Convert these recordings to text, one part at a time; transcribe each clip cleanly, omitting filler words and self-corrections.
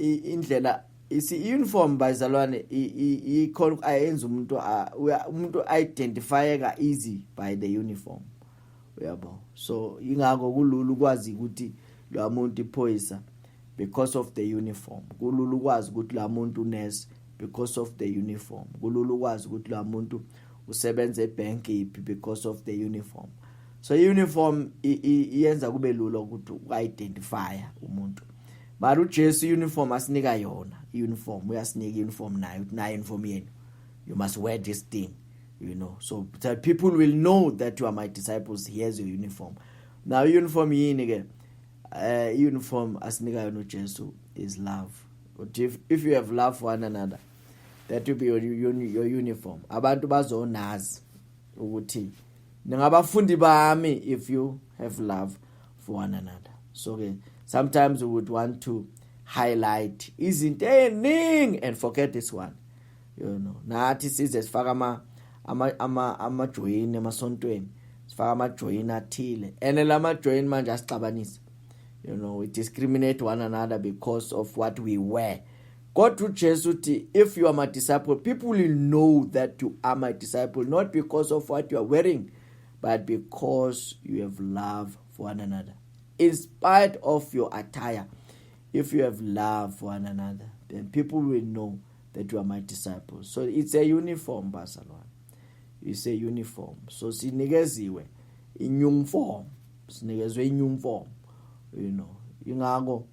indlela isi-uniform bazalwane ikhona ayenza umuntu identifyeka easy by the uniform, uyabo. So ingakho kululu kwazi ukuthi lo muntu iphoyisa because of the uniform, kululu kwazi ukuthi la muntu nurse because of the uniform, kululu kwazi ukuthi la muntu usebenza ebank iphi because of the uniform. So uniform iyenza kube lula ukuthi u-identify umuntu. But uJesu uniform asinika yona, uniform uyasinika uniform nayo, nayo uniform yenu. You must wear this thing, you know, so that people will know that you are my disciples. Here's your uniform. Now uniform yini ke? Uniform asinika yona uJesu is love. But if you have love for one another, that will be your uniform. Abantu bazonazi ukuthi ningabafundi bami if you have love for one another. So sometimes we would want to highlight izinto eningi and forget this one, you know. Nathi size sifaka ama join emasontweni, sifaka ama join athile, and lama join manje asixabanisa, you know. We discriminate one another because of what we wear. God to Jesus, if you are my disciple, people will know that you are my disciple, not because of what you are wearing, but because you have love for one another. In spite of your attire, if you have love for one another, then people will know that you are my disciples. So it's a uniform, Barcelona. It's a uniform. So sinigeziwe uniform, sinigeziwe uniform, you know. Ingakho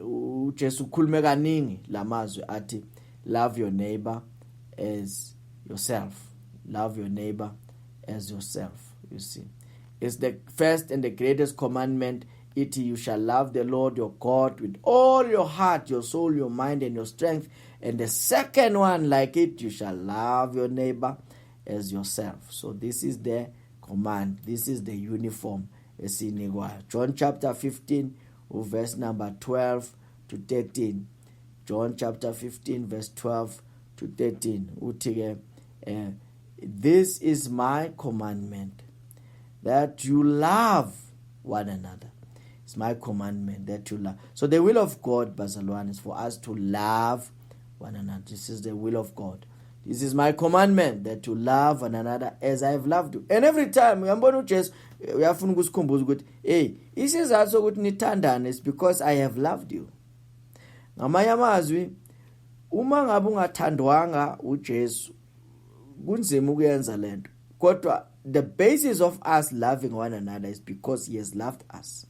uJesu ukhulume kaningi lamazwi athi love your neighbor as yourself. Love your neighbor as yourself, you see. It's the first and the greatest commandment. You shall love the Lord your God with all your heart, your soul, your mind, and your strength. And the second one, like it, you shall love your neighbor as yourself. So this is the command. This is the uniform. John chapter 15, verse number 12 to 13. John chapter 15, verse 12 to 13. This is my commandment, that you love one another. It's my commandment that you love. So the will of God, Bazalwane, is for us to love one another. This is the will of God. This is my commandment, that you love one another as I have loved you. And every time we uyafuna ukusikhumbuza ukuthi isizathu sokuthi nithandane is because I have loved you. Ngamanye amazwi, uma ngabe ungathandwanga uJesu kunzima ukuyenza lento. Kodwa the basis of us loving one another is because he has loved us.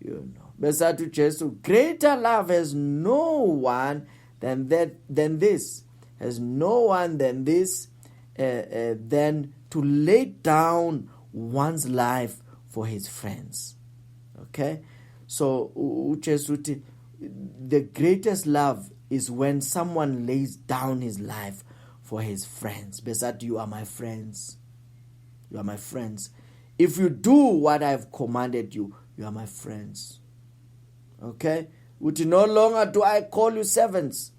You know. Besathi uJesu, greater love has no one than this. Has no one than this than to lay down one's life for his friends. Okay? So uJesu, the greatest love is when someone lays down his life for his friends. Beside, you are my friends. You are my friends. If you do what I have commanded you, you are my friends. Okay? No longer do I call you servants,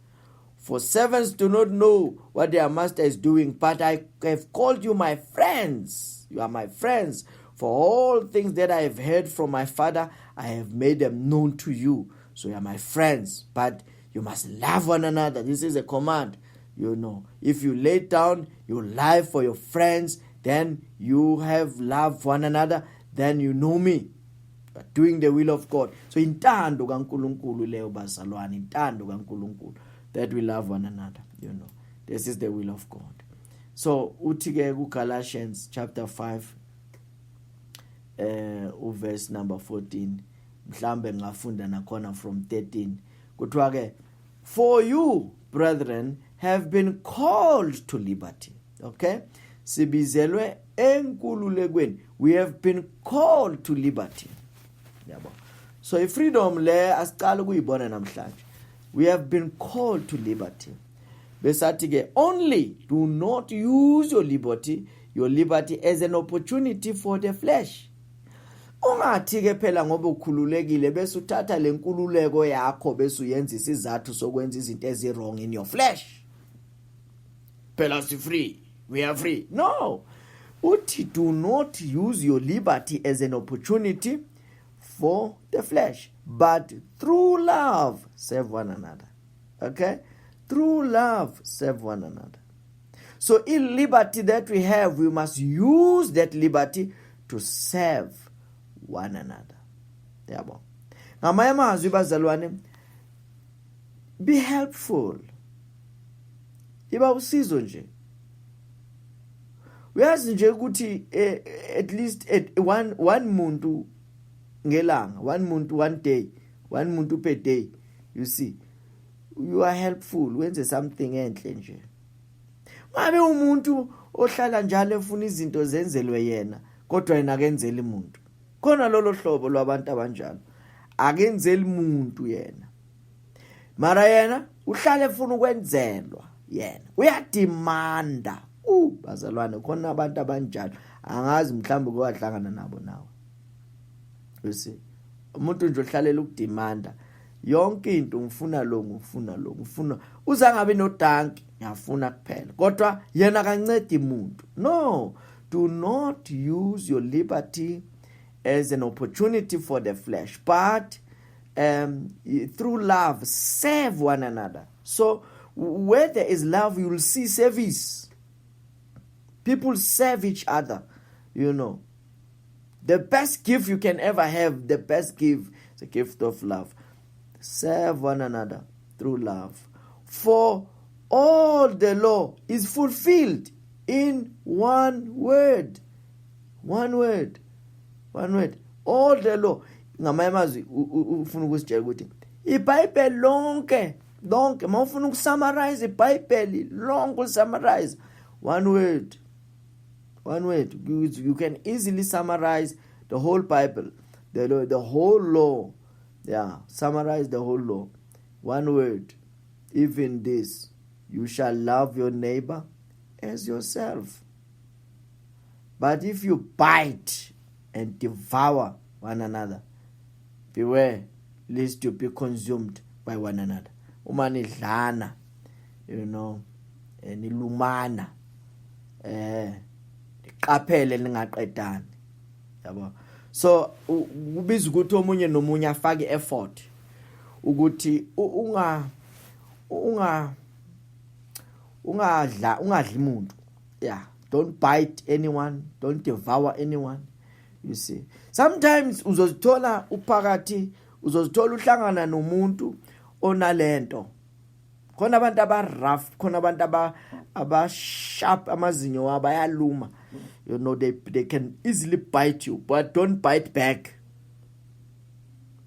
for servants do not know what their master is doing, but I have called you my friends. You are my friends. For all things that I have heard from my Father, I have made them known to you. So you are my friends, but you must love one another. This is a command. You know, if you lay down your life for your friends, then you have love for one another, then you know me. You are doing the will of God. So intando kaNkulunkulu leyo bazalwane, intando kaNkulunkulu, that we love one another, you know. This is the will of God. So uthi ke Galatians chapter 5 verse number 14, mhlambe ngafunda nakhona from 13. Kuthiwa ke, for you, brethren, have been called to liberty. Okay? Sibizelwe enkululekweni. We have been called to liberty. Yabo. So freedom le asiqala ukuyibona namhlanje. We have been called to liberty. Besathi ke, only do not use your liberty as an opportunity for the flesh. Ungathi ke phela ngoba ukhululekile bese uthatha lenkululeko yakho bese uyenza isizathu sokwenza izinto ezirong in your flesh. Phela si free. We are free. No. Uthi do not use your liberty as an opportunity for the flesh. but through love serve one another. Okay? Through love serve one another. So in liberty that we have, we must use that liberty to serve one another. Yabo. Ngamanye amazwi bazalwane, be helpful. Iba usizo nje. Uyazi nje ukuthi at least one muntu ngelanga, one muntu one day, one muntu per day. You see, you are helpful. Wenze something enhle nje. Ngabe umuntu ohlala njalo efuna izinto zenzelwe yena, kodwa yena akenzeli umuntu. Khona lolo hlobo lwabantu abanjalo. Akenzeli umuntu yena. Mara yena uhlala efuna ukwenzelwa yena. Uyadimanda. Bazalwane, khona abantu abanjalo. Angazi mhlawumbe kwahlangana nabo nawe. You see, umuntu nje ohlalela ukudimanda. Yonke into ngifuna lo, ngifuna uzangabe nodanki, ngiyafuna kuphela. Kodwa yena akancedi umuntu. No, do not use your liberty as an opportunity for the flesh, but through love serve one another. So where there is love, you will see service. People serve each other, you know. The best gift you can ever have, the best gift is a gift of love. Serve one another through love. For all the law is fulfilled in one word. One word. One word. All the law. Ngamanye amazwi ufuna ukusitshela ukuthi iBhayibheli lonke mawufuna ukusummarize iBhayibheli lonke usummarize one word. One word. You can easily summarize the whole Bible, the whole law. Yeah, summarize the whole law. One word. Even this, you shall love your neighbor as yourself. But if you bite and devour one another, beware lest you be consumed by one another. Uma nidlana, you know, nilumana, qaphele ningaqedani. Yabo. So kubiza ukuthi omunye nomunye afake effort ukuthi ungadli umuntu. Yeah, don't bite anyone, don't devour anyone. You see, sometimes uzozithola uphakathi, uzozithola uhlangana nomuntu onalento. Khona abantu aba-rough, khona abantu aba-sharp, amazinyo wabo ayaluma. You know, they can easily bite you, but don't bite back.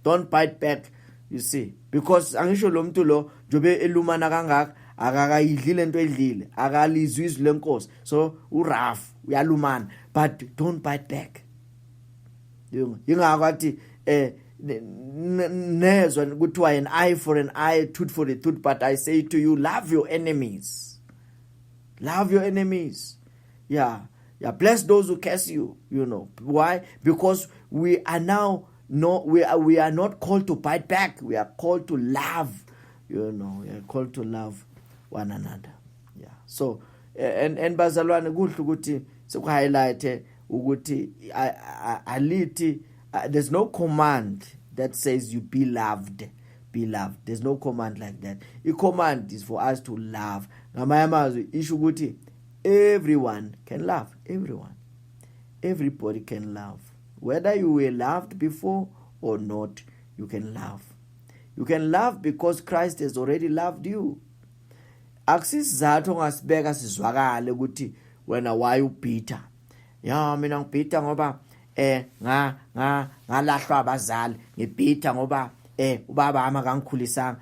Don't bite back, you see. Because angisho lo muntu lo jobe elumana kangaka akakayidli lento edlile, akalizwi izwi lenkosi. So rough, uyalumana, but don't bite back. Yingakwathi nezwe kuthiwa an eye for an eye, tooth for a tooth, but I say to you, love your enemies. Love your enemies. Yeah, bless those who curse you, you know. Why? Because we are now we are not called to bite back. We are called to love, you know. We are called to love one another. Yeah. So and bazalwane kuhle ukuthi sikuhighlight ukuthi alithi there's no command that says you be loved. Be loved. There's no command like that. A command is for us to love. Ngamanye amazwi isho ukuthi everyone can love. Everyone. Everybody can love. Whether you were loved before or not, you can love. You can love because Christ has already loved you. Akusizathu ngasibeka sizwakale ukuthi wena why ubhitha. Ya mina ngibhitha ngoba ngalahlwa abazali, ngibhitha ngoba ubaba ama kangikhulisanga.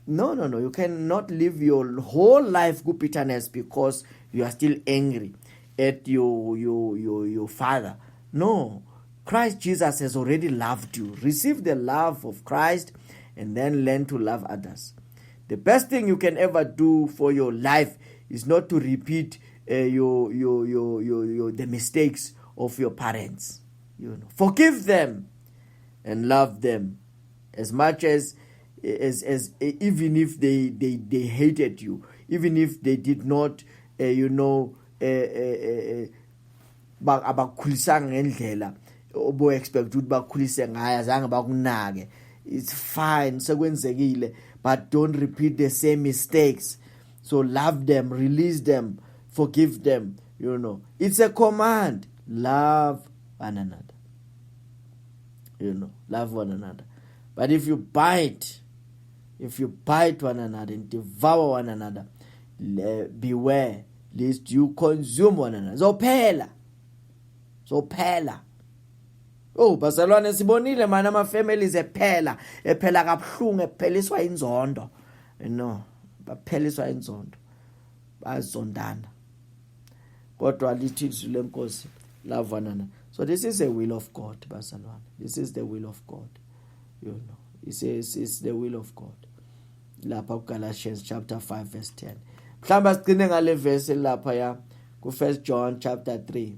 No. You cannot live your whole life with bitterness because you are still angry at your father. No. Christ Jesus has already loved you. Receive the love of Christ and then learn to love others. The best thing you can ever do for your life is not to repeat the mistakes of your parents. You know, forgive them and love them as much as even if they hated you, even if they did not abakhulisanga ngendlela obo expect ukuthi bakhulise ngayo, azange bakunake. it's fine, sekwenzekile, but don't repeat the same mistakes. So love them, release them, forgive them, It's a command. Love one another. Love one another. But if you bite one another and devour one another, beware lest you consume one another. Zophela. Oh, bazalwane sibonile mana ama-families ephela kabuhlungu, epheliswa inzondo. Bapheliswa inzondo. Bazondana. Kodwa lithi izwi lenkosi, love one another. So this is the will of God, bazalwane. This is the will of God. It says it's the will of God. Lapha Galatians chapter 5 verse 10. Mhlamba sigcine ngale verse lapha ya ku 1 John chapter 3.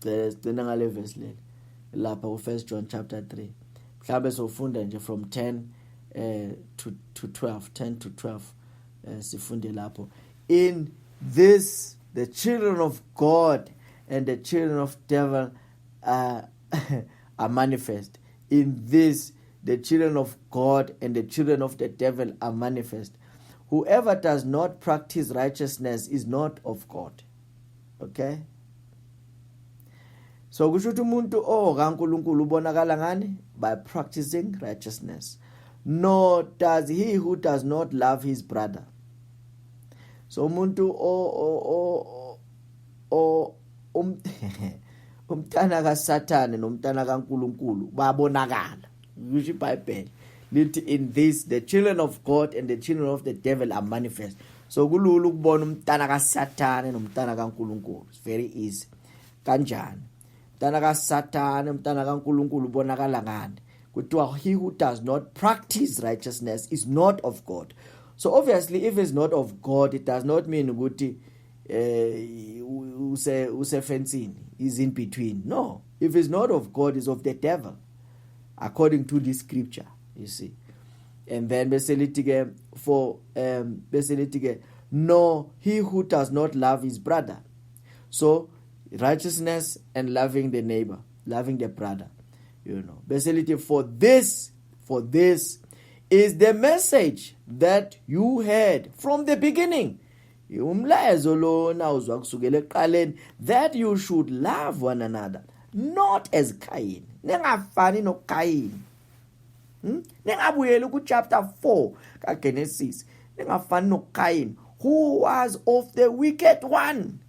Sigcine ngale verse le. Lapha ku 1 John chapter 3. Mhlamba sofunda nje from 10 to 12, 10 to 12. Sifunde lapho. In this the children of God and the children of devil are manifest. In this the children of God and the children of the devil are manifest. Whoever does not practice righteousness is not of God. Okay? So kusho ukuthi umuntu kaNkulunkulu ubonakala ngani? By practicing righteousness. Nor does he who does not love his brother. So umuntu umntana kaSathane nomntana kaNkulunkulu babonakala. Kusho iBhayibheli lithi in this the children of God and the children of the devil are manifest. So kulula ukubona umntana kaSathane nomntana kaNkulunkulu. It's very easy. Kanjani? Umntana kaSathane umntana kaNkulunkulu ubonakala ngani? Kuthiwa he who does not practice righteousness is not of God. So obviously if it's not of God, it does not mean ukuthi usefensini is in between. No, if it's not of God, it's of the devil, according to this scripture, you see. And then basically no, he who does not love his brother. So righteousness and loving the neighbor, loving the brother, basically for this is the message that you heard from the beginning. That you should love one another, not as Cain. Ningafani no Cain. Ningabuyela ku chapter 4 ka Genesis. Ningafani no Cain, who was of the wicked one.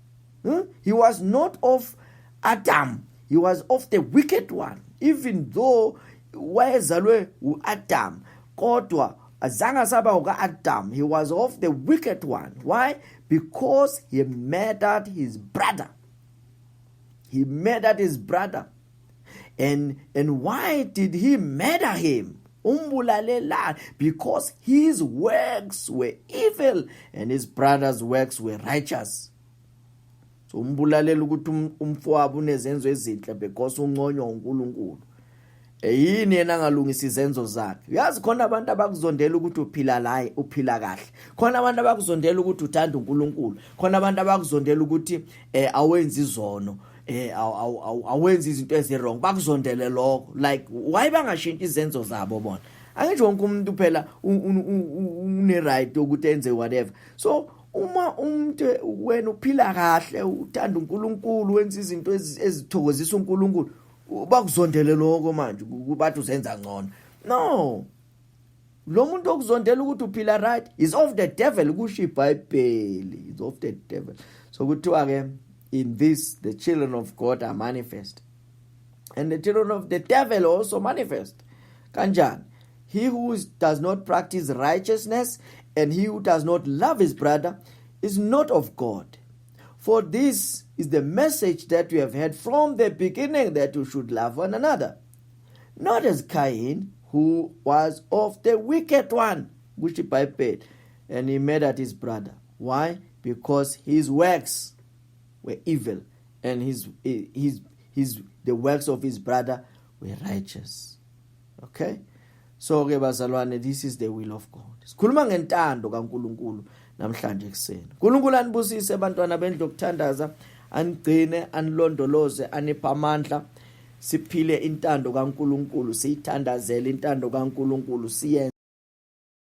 He was not of Adam. He was of the wicked one. Even though wayezalwe uAdam, kodwa azange saba uka-Adam, he was of the wicked one. Why? Because he murdered his brother. He murdered his brother. And why did he murder him? Because his works were evil and his brother's works were righteous. So umbulalela ukuthi umfowabo unezenzo ezinhle because unconywa uNkulunkulu. Yini yena angalungisa izenzo zakhe. Uyazi khona abantu abakuzondela ukuthi uphila kahle. Khona abantu abakuzondela ukuthi uthanda uNkulunkulu. Khona abantu abakuzondela ukuthi awenzi izono. Awenzi izinto ezirong. Bakuzondele lokho. Like why bangashintsha izenzo zabo bona? Angisho wonke umuntu phela une right ukuthi enze whatever. So uma umuntu wena uphila kahle, uthanda uNkulunkulu, wenza izinto ezithokozisa uNkulunkulu, bakuzondele lokho manje bathi uzenza ngcono. No, lo muntu okuzondela ukuthi uphila right is of the devil. Kusho iBhayibheli is of the devil. So kuthiwa ke in this the children of God are manifest and the children of the devil also manifest. Kanjani? He who does not practice righteousness and he who does not love his brother is not of God. For this is the message that you have heard from the beginning, that you should love one another. Not as Cain, who was of the wicked one, which he paid, and he murdered his brother. Why? Because his works were evil, and the works of his brother were righteous. Okay? So ke bazalwane, this is the will of God. Sikhuluma ngentando kaNkulunkulu namhlanje ekseni. uNkulunkulu anibusise abantwana bendlu okuthandaza, anigcine, anilondoloze, anipha amandla. siphile intando kaNkuluNkulu, siyithandazele intando kaNkuluNkulu, siyenze